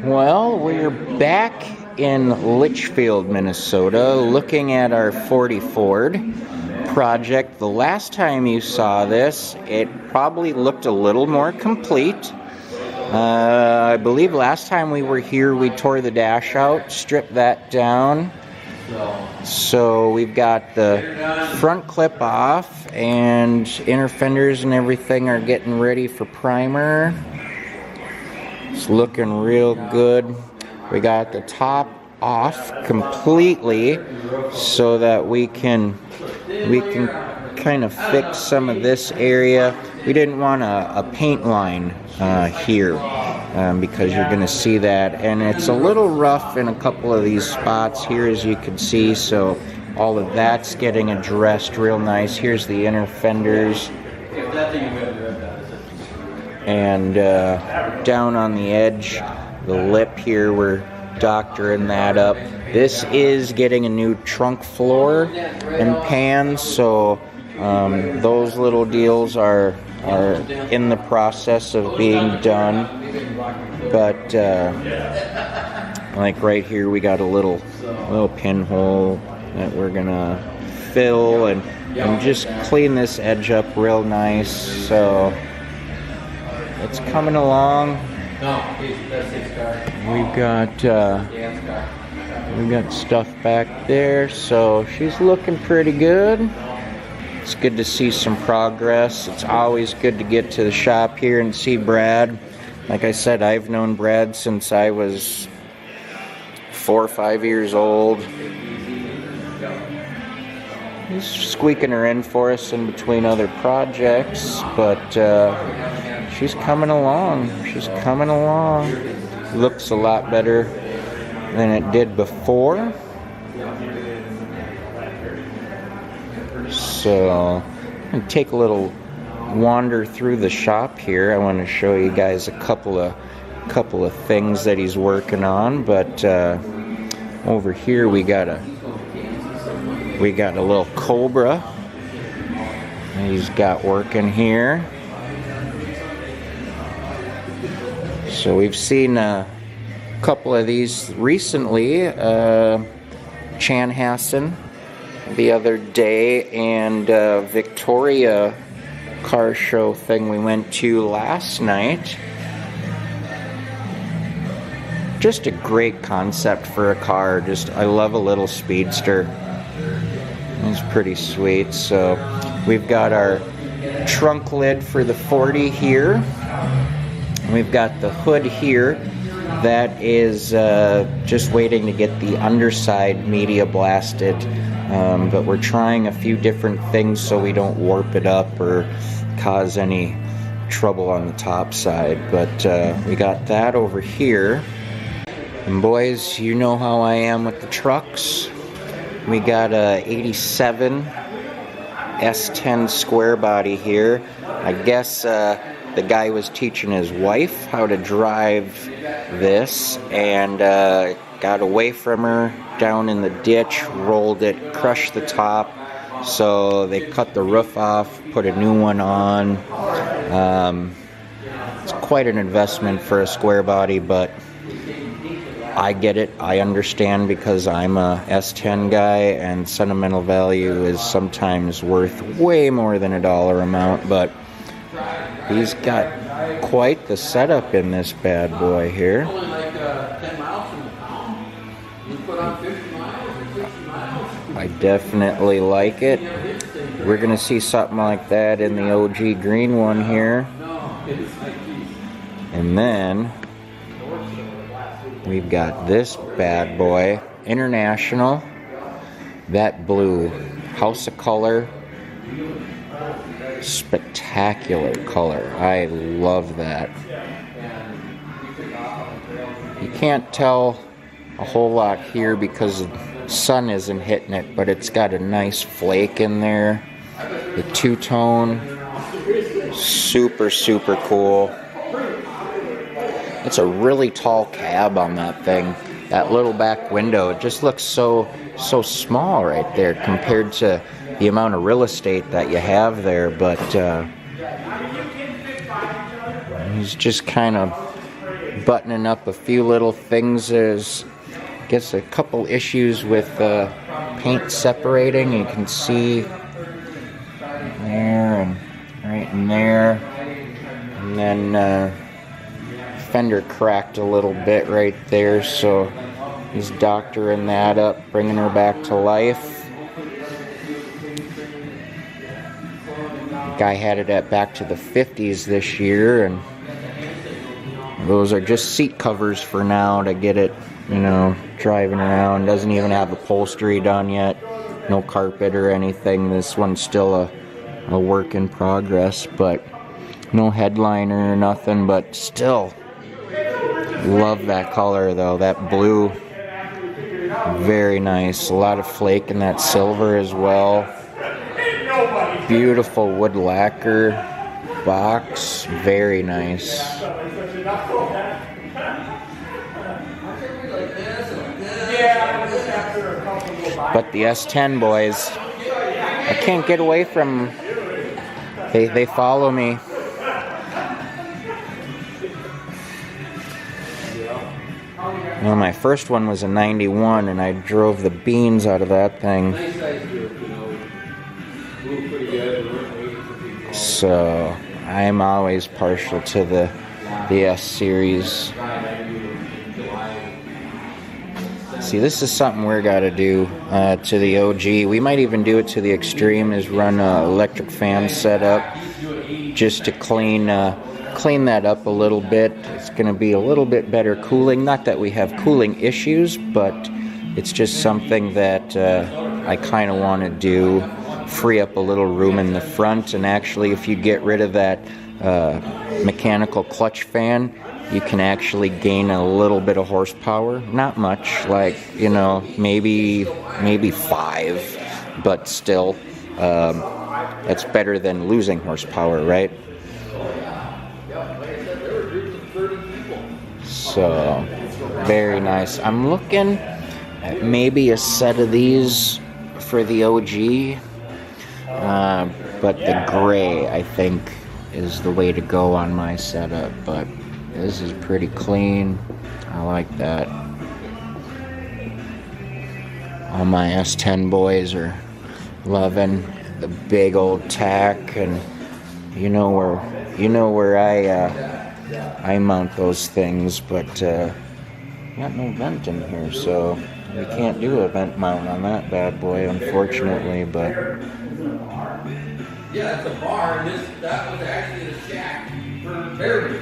Well, we're back in Litchfield, Minnesota, looking at our 40 Ford project. The last time you saw this, it probably looked a little more complete. I believe last time we were here, we tore the dash out, stripped that down. So we've got the front clip off, and inner fenders and everything are getting ready for primer. It's looking real good. We got the top off completely so that we can kind of fix some of this area. We didn't want a paint line here because you're going to see that, and it's a little rough in a couple of these spots here, as you can see, so all of that's getting addressed real nice. Here's the inner fenders. And down on the edge, the lip here, we're doctoring that up. This is getting a new trunk floor and pan, so those little deals are in the process of being done. But like right here, we got a little pinhole that we're gonna fill and just clean this edge up real nice. So it's coming along. We've got stuff back there, so she's looking pretty good. It's good to see some progress. It's always good to get to the shop here and see Brad. Like I said, I've known Brad since I was 4 or 5 years old. He's squeaking her in for us in between other projects, but she's coming along. She's coming along. Looks a lot better than it did before. So I'm going to take a little wander through the shop here. I want to show you guys a couple of things that he's working on. But over here we got a little Cobra he's got working here. So we've seen a couple of these recently, Chanhassen the other day, and Victoria car show thing we went to last night. Just a great concept for a car. I love a little speedster. It's pretty sweet. So we've got our trunk lid for the 40 here. We've got the hood here that is just waiting to get the underside media blasted, but we're trying a few different things so we don't warp it up or cause any trouble on the top side. But we got that over here. And boys, you know how I am with the trucks. We got a 87 S10 square body here. I guess the guy was teaching his wife how to drive this, and got away from her down in the ditch, rolled it, crushed the top, so they cut the roof off, put a new one on. It's quite an investment for a square body, but I get it, I understand, because I'm a S10 guy, and sentimental value is sometimes worth way more than a dollar amount, but he's got quite the setup in this bad boy here. I definitely like it. We're going to see something like that in the OG green one here. And then we've got this bad boy, International, that blue, House of Color, spectacular color. I love that. You can't tell a whole lot here because the sun isn't hitting it, but it's got a nice flake in there. The two-tone, super cool. It's a really tall cab on that thing. That little back window, it just looks so small right there compared to the amount of real estate that you have there. But he's just kind of buttoning up a few little things. There's, I guess, a couple issues with paint separating. You can see there and right in there. And then fender cracked a little bit right there, so he's doctoring that up, bringing her back to life. Guy had it at back to the 50s this year, and those are just seat covers for now to get it, you know, driving around. Doesn't even have upholstery done yet, no carpet or anything. This one's still a work in progress, but no headliner or nothing, but still love that color though. That blue, very nice. A lot of flake in that silver as well. Beautiful wood lacquer box, very nice. But the S10 boys, I can't get away from them. They follow me. Well, my first one was a 91, and I drove the beans out of that thing. So I'm always partial to the S series. See, this is something we're got to do to the OG. We might even do it to the extreme, is run an electric fan setup just to clean that up a little bit. It's going to be a little bit better cooling. Not that we have cooling issues, but it's just something that I kind of want to do. Free up a little room in the front, and actually if you get rid of that mechanical clutch fan, you can actually gain a little bit of horsepower. Not much, like, you know, maybe 5, but still that's better than losing horsepower, right? So very nice. I'm looking at maybe a set of these for the OG. But the gray, I think, is the way to go on my setup. But this is pretty clean. I like that. All my S10 boys are loving the big old tack, and you know where I mount those things. But got no vent in here, so we can't do a vent mount on that bad boy, unfortunately. But yeah, it's a bar, and that was actually a shack for Bearby.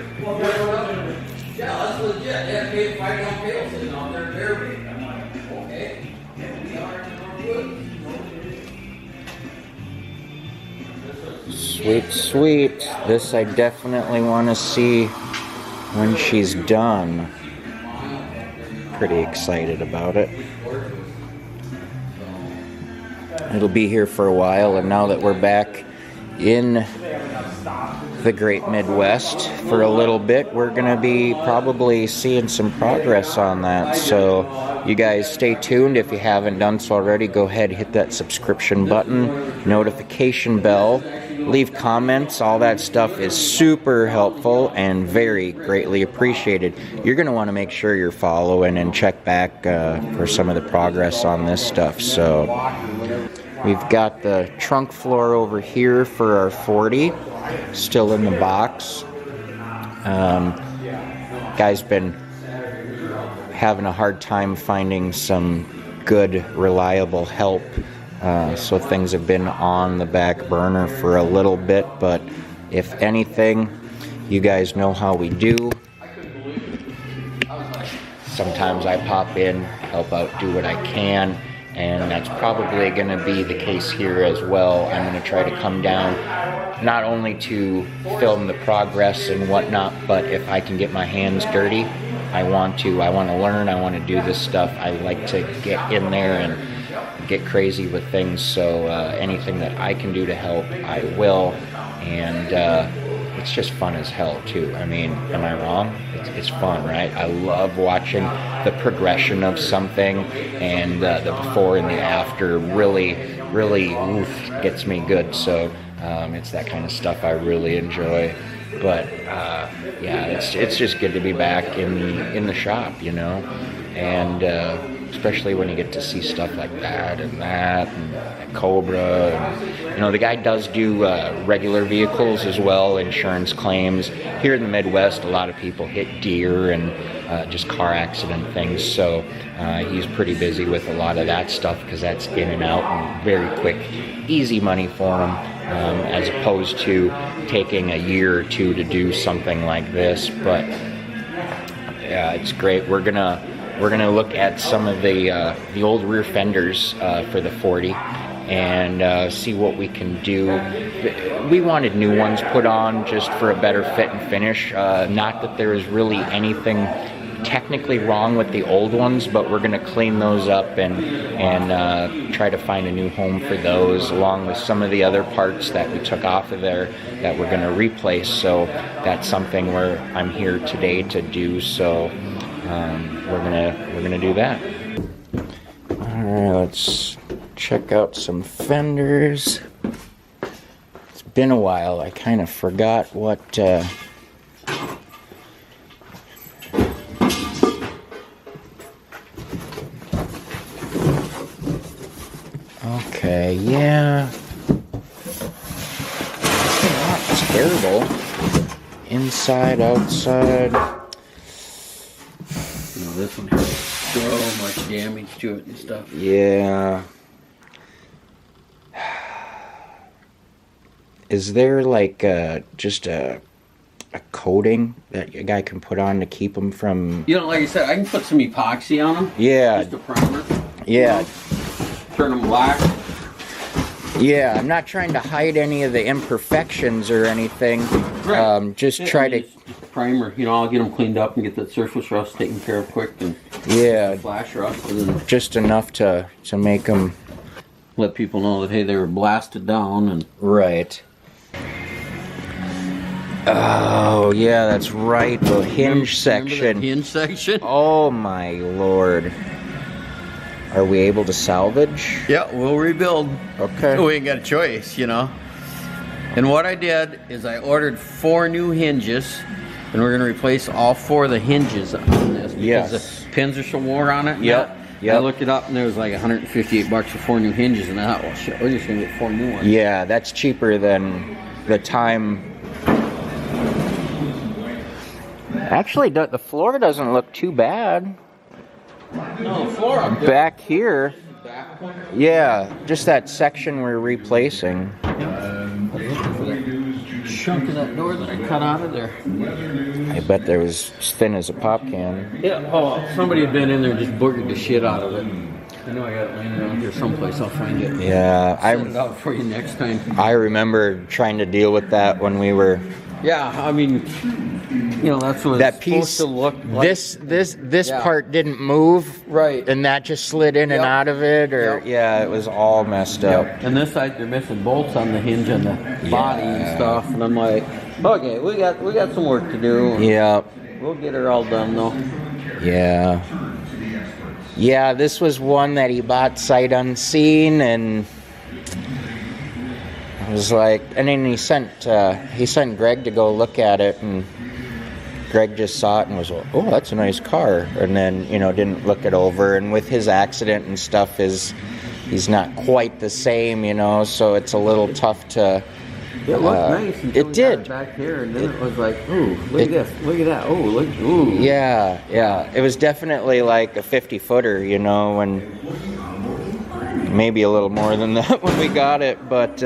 Yeah, that's legit. They had to pay 5 pound pail sitting out there in Bearby. I'm like, okay. We are in Norwood. Sweet, sweet. This I definitely want to see when she's done. Pretty excited about it. It'll be here for a while, and now that we're back in the great Midwest for a little bit, we're going to be probably seeing some progress on that. So you guys stay tuned. If you haven't done so already, go ahead, hit that subscription button, notification bell, leave comments. All that stuff is super helpful and very greatly appreciated. You're going to want to make sure you're following and check back for some of the progress on this stuff. So we've got the trunk floor over here for our 40, still in the box. Guy's been having a hard time finding some good, reliable help, so things have been on the back burner for a little bit, but if anything, you guys know how we do. Sometimes I pop in, help out, do what I can, and that's probably going to be the case here as well. I'm going to try to come down not only to film the progress and whatnot, but if I can get my hands dirty, I want to learn, I want to do this stuff. I like to get in there and get crazy with things, so anything that I can do to help, I will. And it's just fun as hell too. I mean, am I wrong? It's fun, right? I love watching the progression of something, and the before and the after really gets me good. So it's that kind of stuff I really enjoy. But yeah, it's just good to be back in the shop, you know, and especially when you get to see stuff like that and Cobra. And, you know, the guy does do regular vehicles as well, insurance claims. Here in the Midwest, a lot of people hit deer and just car accident things, so he's pretty busy with a lot of that stuff because that's in and out and very quick, easy money for him, as opposed to taking a year or two to do something like this. But yeah, it's great. We're gonna look at some of the old rear fenders for the 40 and see what we can do. We wanted new ones put on just for a better fit and finish. Not that there is really anything technically wrong with the old ones, but we're gonna clean those up and try to find a new home for those, along with some of the other parts that we took off of there that we're gonna replace. So that's something where I'm here today to do. So we're gonna do that. All right, let's check out some fenders. It's been a while. I kind of forgot what. Okay, yeah. Not terrible. Inside, outside. This one has so much damage to it and stuff. Yeah. Is there like just a coating that a guy can put on to keep them from? You know, like I said, I can put some epoxy on them. Yeah. Just a primer. Yeah. Turn them black. Yeah, I'm not trying to hide any of the imperfections or anything. Right. Just Yeah, try to. Primer, you know, I'll get them cleaned up and get that surface rust taken care of quick, and Yeah. flash rust, and then Just enough to make them. let people know that, hey, they were blasted down. And Right. Oh, yeah, that's right. The hinge section. Remember that hinge section? Oh, my Lord. Are we able to salvage? Yeah, we'll rebuild. Okay. We ain't got a choice, you know. And what I did is I ordered 4 new hinges, and we're gonna replace all 4 of the hinges on this because Yes. the pins are so worn on it. Yep, yep. I looked it up, and there was like $158 for 4 new hinges, and I thought, well, shit, we're just gonna get 4 new ones. Yeah, that's cheaper than the time. Actually, the floor doesn't look too bad. No, the floor up there. Back here, Back one. yeah, just that section we're replacing. Chunk of that door that I cut out of there. I bet there was as thin as a pop can. Yeah, oh, somebody had been in there and just boogered the shit out of it. I know I got it laying around here someplace. I'll find it. Yeah, Send it out for you next time. I remember trying to deal with that when we were. Yeah, I mean, you know, that's what That it's piece, supposed to look like. this Yeah. part didn't move, Right. and that just slid in and Yep. out of it, or Yep. yeah, it was all messed up. Yep. And this side, they're missing bolts on the hinge and the body and Yeah. stuff. And I'm like, okay, we got some work to do. Yeah, We'll get her all done though. yeah, yeah. This was one that he bought sight unseen, and I was like, and then he sent Greg to go look at it, and Greg just saw it and was like, oh, that's a nice car, and then didn't look it over. And with his accident and stuff, he's not quite the same, so it's a little tough to. It looked nice until It we got did. it back here, and then it was like, ooh, look at this, look at that, oh, look, ooh. Yeah, it was definitely like a 50-footer, when maybe a little more than that when we got it, but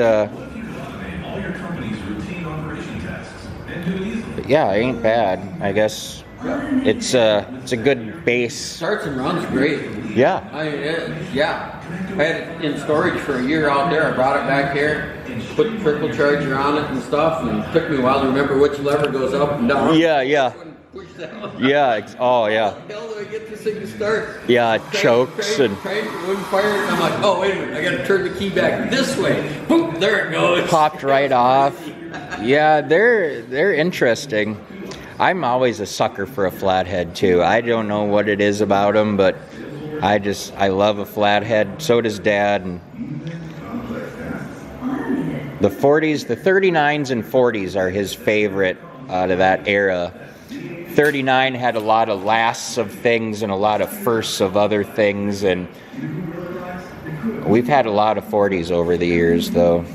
yeah, it ain't bad. I guess it's a good base. Starts and runs great. Yeah. I had it in storage for a year out there. I brought it back here, put the trickle charger on it and stuff, and it took me a while to remember which lever goes up and down. Yeah. Push that one. Yeah. Oh, yeah. How the hell do I get this thing to start? Yeah, it chokes and It wouldn't fire, and I'm like, oh, wait a minute, I got to turn the key back this way. Boom, there it goes. popped right off. Yeah, they're interesting. I'm always a sucker for a flathead too. I don't know what it is about them, but I love a flathead. So does Dad. And the 40s, the 39s and 40s are his favorite out of that era. 39 had a lot of lasts of things and a lot of firsts of other things, and we've had a lot of 40s over the years though.